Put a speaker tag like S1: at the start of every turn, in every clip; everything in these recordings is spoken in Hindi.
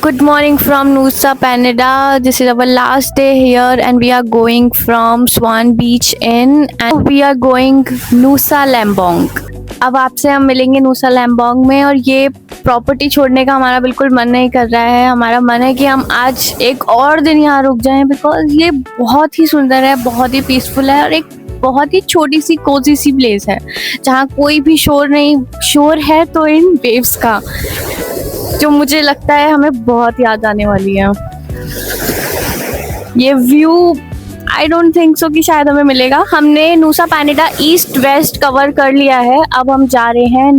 S1: Good morning from Nusa Penida. This is our last day here and we are going from Swan Beach Inn and we are going Nusa Lembong. अब आपसे हम मिलेंगे नूसा लैम्बोंग में और ये प्रॉपर्टी छोड़ने का हमारा बिल्कुल मन नहीं कर रहा है। हमारा मन है कि हम आज एक और दिन यहाँ रुक जाएं बिकॉज ये बहुत ही सुंदर है, बहुत ही पीसफुल है और एक बहुत ही छोटी सी कोजी सी प्लेस है जहाँ कोई भी शोर नहीं। शोर है तो इन वेव्स का, जो मुझे लगता है हमें बहुत याद आने वाली है। ये view I don't think so कि शायद हमें मिलेगा। हमने नूसा पेनिडा ईस्ट वेस्ट कवर कर लिया है। अब हम जा रहे हैं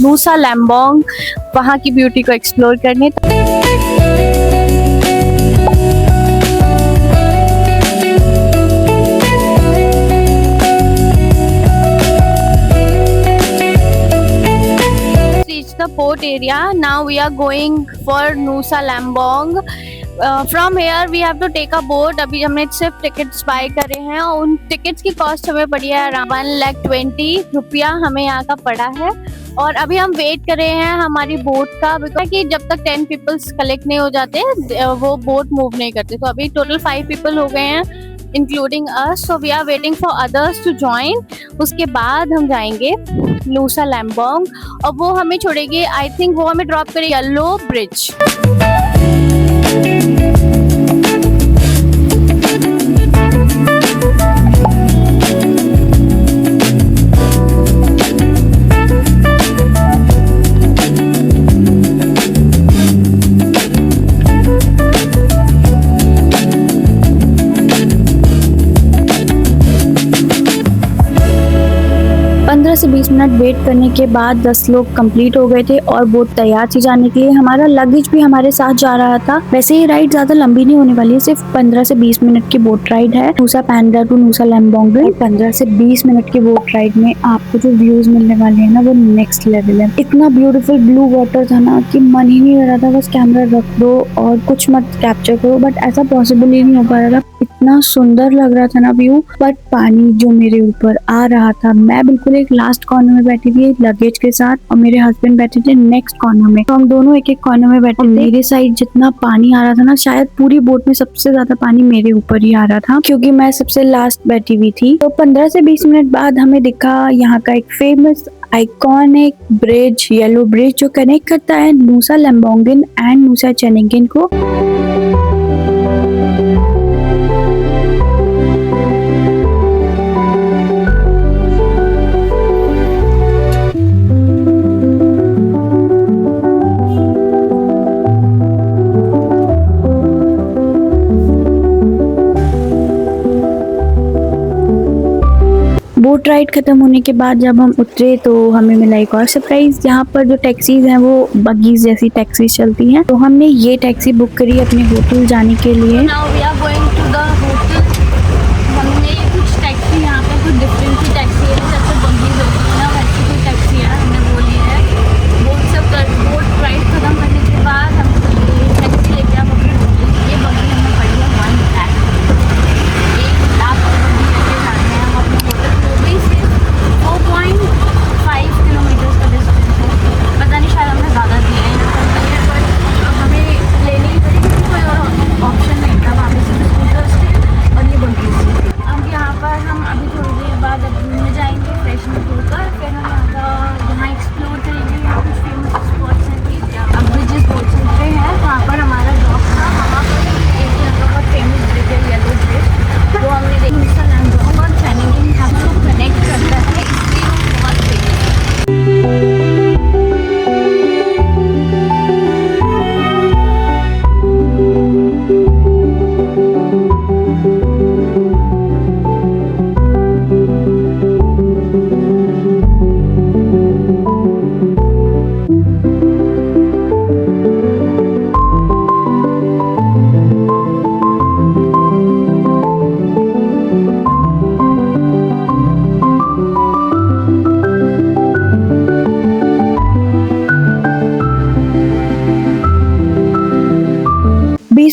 S1: नूसा लैम्बोंग, वहाँ की ब्यूटी को एक्सप्लोर करने। The port area. Now we are going for Nusa Lembong. From here we have to take a boat. अभी हमने सिर्फ टिकट्स बाय करे हैं और उन टिकट्स की कॉस्ट हमें पड़ी है 1,20,000 रुपया हमें यहाँ का पड़ा है। और अभी हम वेट कर रहे हैं हमारी बोट का, बिकॉज कि जब तक 10 पीपल्स कलेक्ट नहीं हो जाते वो बोट मूव नहीं करते। तो अभी टोटल 5 पीपल हो गए हैं including us, so we are waiting for others to join. उसके बाद हम जाएंगे नूसा लैम्बोंग और वो हमें छोड़ेगी, आई थिंक वो हमें ड्रॉप करेगी येलो ब्रिज। 15 से 20 मिनट वेट करने के बाद 10 लोग कंप्लीट हो गए थे और बोट तैयार थी जाने के लिए। हमारा लगेज भी हमारे साथ जा रहा था। वैसे ये राइड ज्यादा लंबी नहीं होने वाली है, सिर्फ 15 से 20 मिनट की बोट राइड है नूसा पेनिडा टू नूसा लैम्बोंग। 15 से 20 मिनट की बोट राइड में आपको जो व्यूज मिलने वाले हैं ना वो नेक्स्ट लेवल है। इतना ब्यूटीफुल ब्लू वाटर था ना कि मन ही नहीं हो रहा था बस कैमरा रख दो और कुछ मत कैप्चर करो, बट ऐसा पॉसिबल ही नहीं हो पा रहा था। इतना सुंदर लग रहा था ना व्यू, बट पानी जो मेरे ऊपर आ रहा था। मैं बिल्कुल एक लास्ट कॉर्नर में बैठी थी लगेज के साथ और मेरे हस्बैंड बैठे थे नेक्स्ट कॉर्नर में, तो हम दोनों एक एक कॉर्नर में बैठे। मेरे साइड जितना पानी आ रहा था ना, शायद पूरी बोट में सबसे ज्यादा पानी मेरे ऊपर ही आ रहा था क्योंकि मैं सबसे लास्ट बैठी हुई थी। तो 15 से 20 मिनट बाद हमें दिखा यहाँ का एक famous iconic bridge, yellow bridge, जो कनेक्ट करता है नूसा लैम्बोंगिन एंड नूसा चेनिंगिन को। बोट राइड खत्म होने के बाद जब हम उतरे तो हमें मिला एक और सरप्राइज। यहाँ पर जो टैक्सीज हैं वो बगीज जैसी टैक्सी चलती हैं, तो हमने ये टैक्सी बुक करी अपने होटल जाने के लिए। Now we are going to the hotel. हमने कुछ टैक्सी यहाँ पे कुछ डिफरेंट सी टैक्सी है जैसे बगीज होती है ना, वैसी कोई टैक्सी है हमने वो ली है। बोट राइड खत्म करने के बाद हम टैक्सी लेके आप अपने होटल। ये बगी हमें पड़ी है 1 लाख किलोमीटर का डिस्टेंस है। पता नहीं शायद हमने ज़्यादा दिया है पर हमें लेनी ही पड़ी क्योंकि कोई और ऑप्शन नहीं था। वहाँ पे सिर्फ स्कूटर्स थे और ये बगीज थी। अब यहाँ पर हम अभी थोड़ी देर बाद अब घूमने जाएंगे फ्रेशनअप होकर, फिर हम यहाँ एक्सप्लोर करेंगे। यहाँ कुछ फेमस स्पॉट्स हैं, अब ब्रिजेस बोल सकते हैं। वहाँ पर हमारा ड्रॉप था, वहाँ पर एक यहाँ का बहुत फेमस ब्रिज है येलो ब्रिज, वो हमने देखा। नूसा लैम्बोंग और चेनिंगिन यहाँ पर कनेक्ट करता है, इसलिए वो बहुत फेमस है।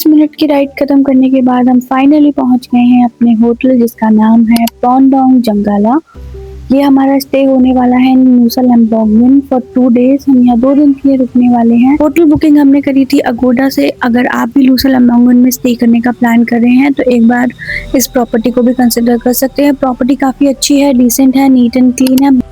S1: मिनट की राइड खत्म करने के बाद हम फाइनली पहुंच गए हैं अपने होटल जिसका नाम है पॉन्डोंग जंगाला। ये हमारा स्टे होने वाला है न्यूसा लैम्बोर्गिन फॉर 2 डेज। हम यहाँ 2 दिन के लिए रुकने वाले हैं। होटल बुकिंग हमने करी थी अगोडा से। अगर आप भी न्यूसा लैम्बोर्गिन में स्टे करने का प्लान कर रहे हैं तो एक बार इस प्रॉपर्टी को भी कंसिडर कर सकते हैं। प्रॉपर्टी काफ़ी अच्छी है, डिसेंट है, नीट एंड क्लीन है।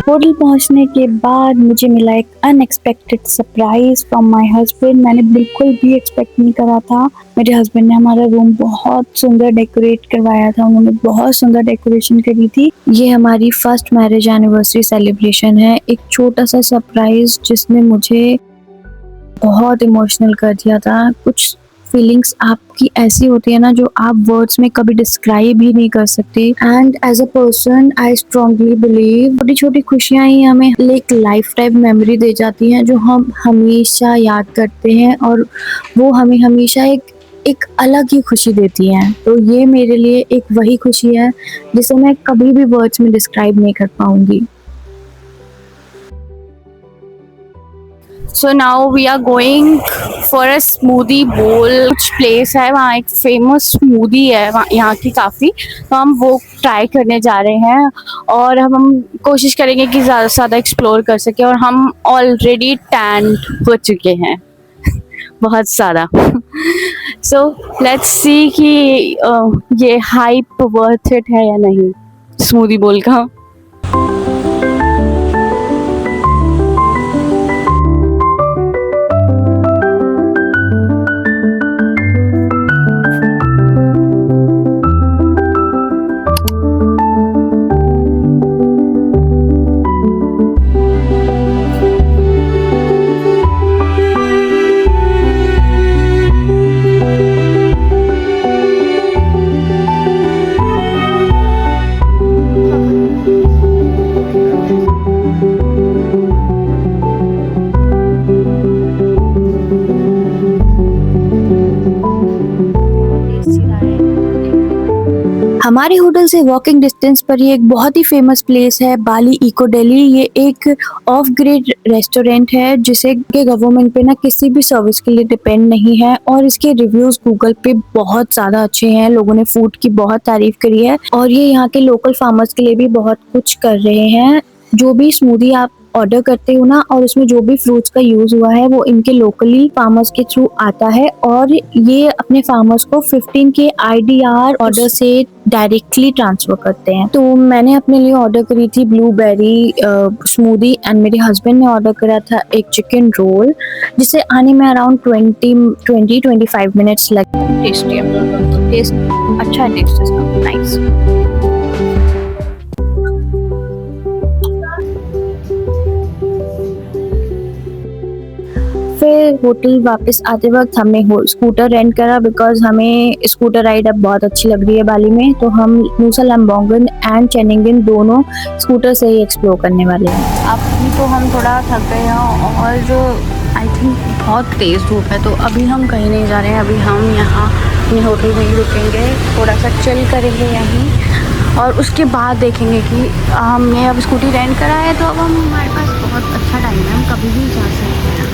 S1: होटल पहुंचने के बाद मुझे मिला एक unexpected surprise from my husband. मैंने बिल्कुल भी एक्सपेक्ट नहीं करा था। मेरे हस्बैंड ने हमारा रूम बहुत सुंदर डेकोरेट करवाया था। उन्होंने बहुत सुंदर डेकोरेशन करी थी। ये हमारी फर्स्ट मैरिज एनिवर्सरी सेलिब्रेशन है। एक छोटा सा सरप्राइज जिसने मुझे बहुत इमोशनल कर दिया था। कुछ फीलिंग्स आपकी ऐसी होती है ना जो आप वर्ड्स में कभी डिस्क्राइब ही नहीं कर सकते। And as a person I strongly believe छोटी छोटी खुशियां ही हमें एक लाइफ टाइम मेमोरी दे जाती हैं जो हम हमेशा याद करते हैं और वो हमें हमेशा एक अलग ही खुशी देती हैं। तो ये मेरे लिए एक वही खुशी है जिसे मैं कभी भी वर्ड्स में डिस्क्राइब नहीं कर पाऊंगी। So now we are going for a smoothie bowl। कुछ प्लेस है वहाँ, एक फेमस स्मूदी है वहाँ यहाँ की काफ़ी, तो हम वो ट्राई करने जा रहे हैं और हम कोशिश करेंगे कि ज़्यादा से ज़्यादा एक्सप्लोर कर सकें। और हम ऑलरेडी टैन हो चुके हैं बहुत ज़्यादा। सो लेट्स सी कि ये हाइप वर्थ इट है या नहीं स्मूदी बोल का। हमारे होटल से वॉकिंग डिस्टेंस पर ही एक बहुत ही फेमस प्लेस है बाली इको डेली। ये एक ऑफ ग्रिड रेस्टोरेंट है जिसे के गवर्नमेंट पे ना किसी भी सर्विस के लिए डिपेंड नहीं है और इसके रिव्यूज गूगल पे बहुत ज़्यादा अच्छे हैं। लोगों ने फूड की बहुत तारीफ करी है और ये यहाँ के लोकल फार्मर्स के लिए भी बहुत कुछ कर रहे हैं। जो भी स्मूदी आप ऑर्डर करते हो ना और उसमें जो भी फ्रूट्स का यूज हुआ है वो इनके लोकली फार्मर्स के थ्रू आता है और ये अपने फार्मर्स को 15 के IDR ऑर्डर से डायरेक्टली ट्रांसफर करते हैं। तो मैंने अपने लिए ऑर्डर करी थी ब्लूबेरी स्मूदी एंड मेरे हस्बैंड ने ऑर्डर करा था एक चिकन रोल जिसे आने में अराउंड 20-25 मिनट्स लगे। टेस्टी है, टेस्ट अच्छा है, टेस्ट इसका नाइस। फिर होटल वापस आते वक्त हमने स्कूटर रेंट करा बिकॉज हमें स्कूटर राइड अब बहुत अच्छी लग रही है बाली में। तो हम न्यूसा लैम्बोर्गिन एंड चेनिंगन दोनों स्कूटर से ही एक्सप्लोर करने वाले हैं।
S2: अभी तो हम थोड़ा थक गए हैं और जो आई थिंक बहुत तेज़ धूप है, तो अभी हम कहीं नहीं जा रहे हैं। अभी हम यहाँ अपने होटल में ही रुकेंगे, थोड़ा सा चिल करेंगे यहीं और उसके बाद देखेंगे कि हमने अब स्कूटी रेंट करा है तो अब हमारे पास बहुत अच्छा टाइम है, हम कभी भी जा सकते हैं।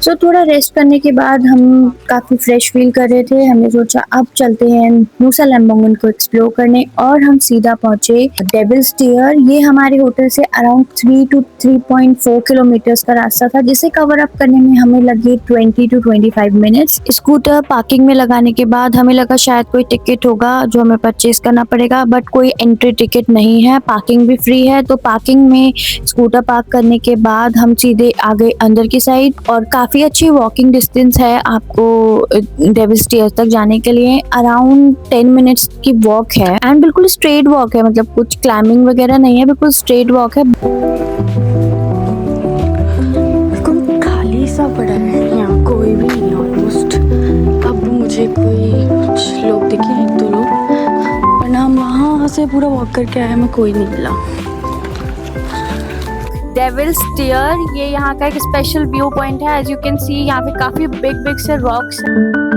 S1: सो थोड़ा रेस्ट करने के बाद हम काफ़ी फ्रेश फील कर रहे थे। हमने सोचा अब चलते हैं न्यूसा लैम्बोर्गिन को एक्सप्लोर करने और हम सीधा पहुंचे डेविल्स टियर। ये हमारे होटल से अराउंड 3 to 3.4 किलोमीटर्स का रास्ता था जिसे कवर अप करने में हमें लगे 20 to 25 मिनट्स। स्कूटर पार्किंग में लगाने के बाद हमें लगा शायद कोई टिकट होगा जो हमें परचेज करना पड़ेगा, बट कोई एंट्री टिकट नहीं है, पार्किंग भी फ्री है। तो पार्किंग में स्कूटर पार्क करने के बाद हम सीधे आ गए अंदर की साइड और काफ़ी अच्छी वॉकिंग डिस्टेंस है आपको डेविल्स टियर्स तक जाने के लिए। अराउंड 10 मिनट्स की वॉक है एंड बिल्कुल स्ट्रेट वॉक है, मतलब कुछ क्लाइंबिंग वगैरह नहीं है, बिल्कुल स्ट्रेट वॉक है।
S2: बिल्कुल खाली सा पड़ा है यहाँ, कोई भी नहीं ऑलमोस्ट। पूरा वॉक करके आया, हमें कोई नहीं मिला। डेविल्स टीयर ये यहाँ का एक स्पेशल व्यू पॉइंट है। एज यू कैन सी यहाँ पे काफी बिग बिग से रॉक्स हैं।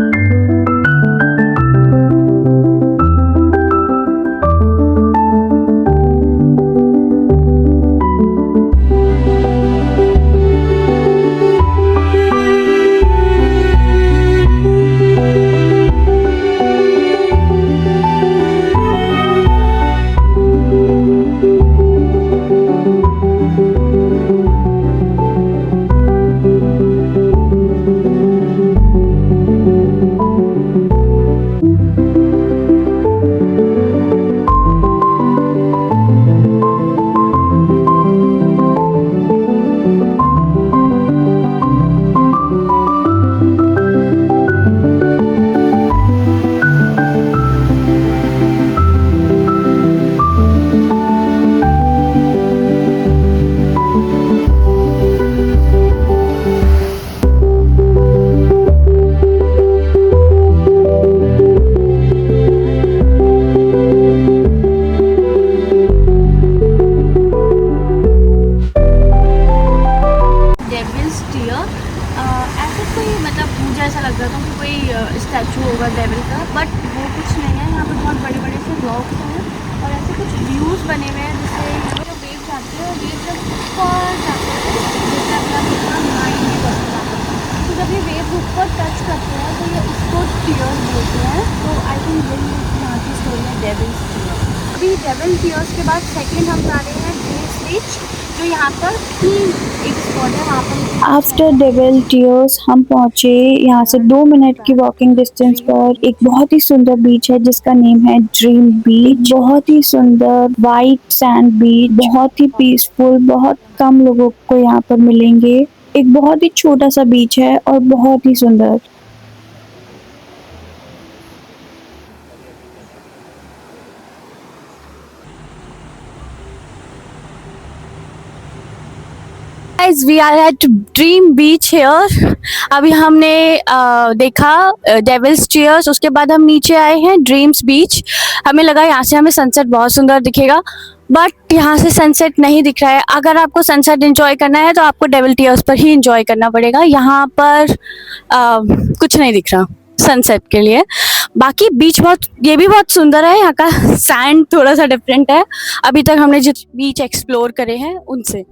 S2: स्टैचू होगा डेविल का, बट वो कुछ नहीं है। यहाँ पे बहुत बड़े बड़े से रॉक्स हैं और ऐसे कुछ व्यूज़ बने हुए हैं जिससे जो वेव जाते हैं और वेव जब ऊपर जाते हैं जैसे अपना माइंड में बस जाता है, तो जब ये वेव ऊपर टच करते हैं तो ये उसको टीयर्स बोलते हैं। तो आई थिंक यही यहाँ की स्टोरी है डेविल्स टीयर। अभी डेविल टीयर्स के बाद सेकेंड हम जा रहे हैं ग्रेस बीच, जो यहाँ पर एक स्पॉट है वहाँ पर।
S1: आफ्टर डेविल टीयर्स हम पहुँचे यहाँ से 2 मिनट की वॉकिंग डिस्टेंस पर एक बहुत ही सुंदर बीच है जिसका नेम है ड्रीम बीच। बहुत ही सुंदर वाइट सैंड बीच, बहुत ही पीसफुल, बहुत कम लोगों को यहाँ पर मिलेंगे। एक बहुत ही छोटा सा बीच है और बहुत ही सुंदर।
S2: Guys, we are at Dream Beach here। अभी हमने देखा डेविल्स टीयर्स, उसके बाद हम नीचे आए हैं ड्रीम्स बीच। हमें लगा यहाँ से हमें सनसेट बहुत सुंदर दिखेगा, बट यहाँ से सनसेट नहीं दिख रहा है। अगर आपको सनसेट एंजॉय करना है तो आपको डेविल टीयर्स पर ही एंजॉय करना पड़ेगा। यहाँ पर कुछ नहीं दिख रहा सनसेट के लिए। बाकी बीच ये भी बहुत सुंदर है। यहाँ का सैंड थोड़ा सा डिफरेंट है अभी तक हमने जिस बीच एक्सप्लोर करे हैं उनसे।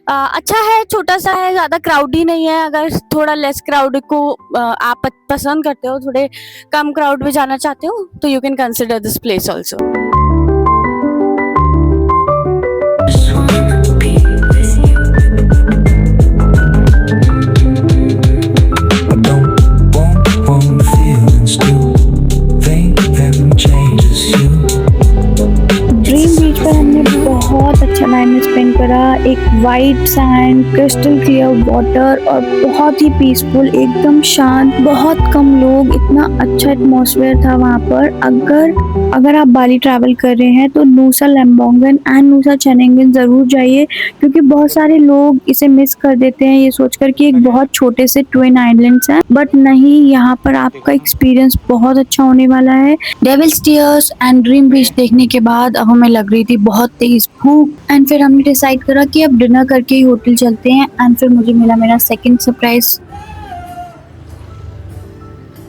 S2: अच्छा है, छोटा सा है, ज़्यादा क्राउडी नहीं है। अगर थोड़ा लेस क्राउड को आप पसंद करते हो, थोड़े कम क्राउड में जाना चाहते हो, तो you can consider this place also.
S1: बहुत अच्छा टाइम स्पेंड करा। एक white sand, crystal clear water और बहुत ही पीसफुल, एकदम शांत, बहुत कम लोग, इतना अच्छा एटमॉस्फेयर था वहाँ पर। अगर आप बाली ट्रैवल कर रहे हैं तो नूसा लैम्बोंगन एंड नूसा चेनेंगन ज़रूर जाइए, क्योंकि बहुत सारे लोग इसे मिस कर देते हैं ये सोचकर कि एक बहुत छोटे से ट्विन आइलैंड्स हैं, बट नहीं, यहाँ पर आपका एक्सपीरियंस बहुत अच्छा होने वाला है। डेविल्स टीयर्स एंड ड्रीम बीच देखने के बाद अब हमें लग रही थी बहुत तेज भूख, एंड फिर हमने डिसाइड करा कि अब डिनर करके ही होटल चलते हैं। एंड फिर मुझे मिला मेरा सेकंड सरप्राइज।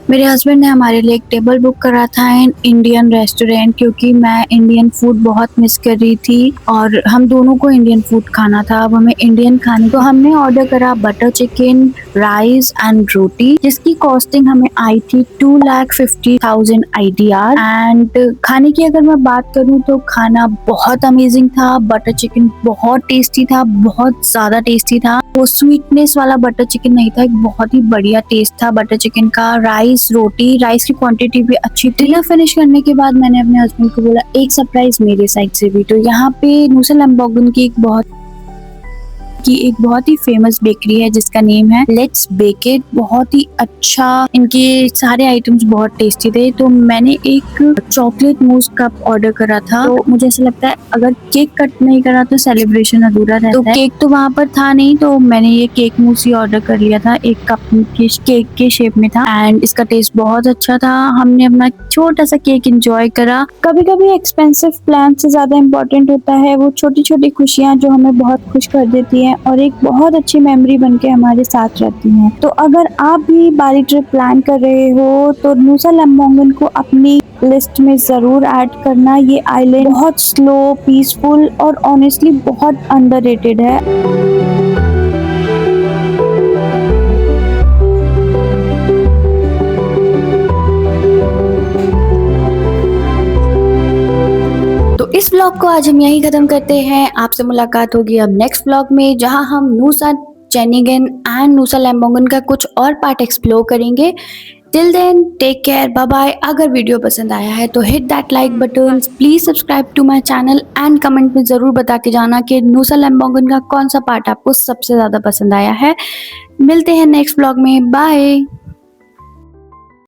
S1: मेरे हस्बैंड ने हमारे लिए एक टेबल बुक करा था इन इंडियन रेस्टोरेंट, क्योंकि मैं इंडियन फूड बहुत मिस कर रही थी और हम दोनों को इंडियन फूड खाना था। अब हमें इंडियन खाने, तो हमने ऑर्डर करा बटर चिकन, राइस एंड रोटी, जिसकी कॉस्टिंग हमें आई थी 2,50,000 IDR। एंड खाने की अगर मैं बात करूँ तो खाना बहुत अमेजिंग था। बटर चिकन बहुत टेस्टी था, बहुत ज्यादा टेस्टी था। वो स्वीटनेस वाला बटर चिकन नहीं था, एक बहुत ही बढ़िया टेस्ट था बटर चिकन का। रोटी, राइस की क्वांटिटी भी अच्छी थी। डिनर फिनिश करने के बाद मैंने अपने हस्बैंड को बोला एक सरप्राइज मेरे साइड से भी। तो यहाँ पे नूसा लैम्बोंगन की एक बहुत की एक बहुत ही फेमस बेकरी है जिसका नेम है लेट्स बेक इट। बहुत ही अच्छा, इनके सारे आइटम्स बहुत टेस्टी थे। तो मैंने एक चॉकलेट मूस कप ऑर्डर करा था। तो मुझे ऐसा लगता है अगर केक कट नहीं करा तो सेलिब्रेशन अधूरा रहता है। तो केक तो वहाँ पर था नहीं, तो मैंने ये केक मूस ही ऑर्डर कर लिया था। एक कप के केक के शेप में था एंड इसका टेस्ट बहुत अच्छा था। हमने अपना छोटा सा केक एंजॉय करा। कभी कभी एक्सपेंसिव प्लान से ज्यादा इम्पोर्टेंट होता है वो छोटी छोटी खुशियाँ जो हमें बहुत खुश कर देती हैं और एक बहुत अच्छी मेमोरी बनके हमारे साथ रहती हैं। तो अगर आप भी बाली ट्रिप प्लान कर रहे हो तो नूसा लैम्बोंगन को अपनी लिस्ट में जरूर ऐड करना। ये आइलैंड बहुत स्लो, पीसफुल और ऑनेस्टली बहुत अंडररेटेड है। तो इस ब्लॉग को आज हम यहीं खत्म करते हैं। आपसे मुलाकात होगी अब नेक्स्ट ब्लॉग में, जहां हम नूसा चेनिगन एंड नूसा लैम्बोंगन का कुछ और पार्ट एक्सप्लोर करेंगे। Till then take care, bye bye. अगर वीडियो पसंद आया है तो hit that like button, please subscribe to my channel and comment में जरूर बता के जाना कि नूसा लैम्बोंगन का कौन सा पार्ट आपको सबसे ज्यादा पसंद आया है। मिलते हैं नेक्स्ट ब्लॉग में, बाय।